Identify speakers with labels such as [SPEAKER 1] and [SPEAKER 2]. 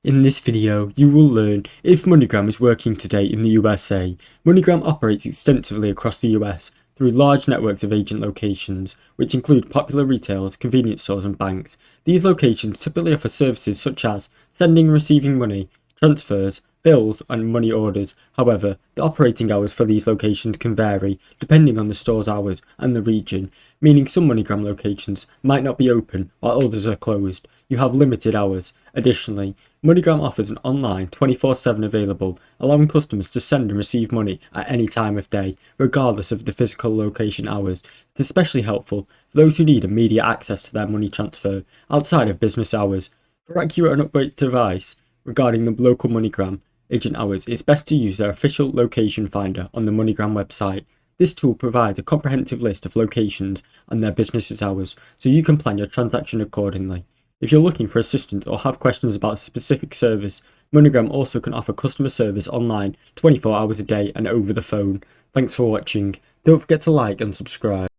[SPEAKER 1] In this video, you will learn if Moneygram is working today in the USA. Moneygram operates extensively across the US through large networks of agent locations, which include popular retailers, convenience stores and banks. These locations typically offer services such as sending and receiving money, transfers, bills and money orders. However, the operating hours for these locations can vary depending on the store's hours and the region, meaning some Moneygram locations might not be open while others are closed. You have limited hours. Additionally, Moneygram offers an online 24/7 available, allowing customers to send and receive money at any time of day, regardless of the physical location hours. It's especially helpful for those who need immediate access to their money transfer outside of business hours. For accurate and up-to-date advice regarding the local Moneygram agent hours, it's best to use their official location finder on the Moneygram website. This tool provides a comprehensive list of locations and their business's hours, so you can plan your transaction accordingly. If you're looking for assistance or have questions about a specific service, Moneygram also can offer customer service online 24 hours a day and over the phone. Thanks for watching. Don't forget to like and subscribe.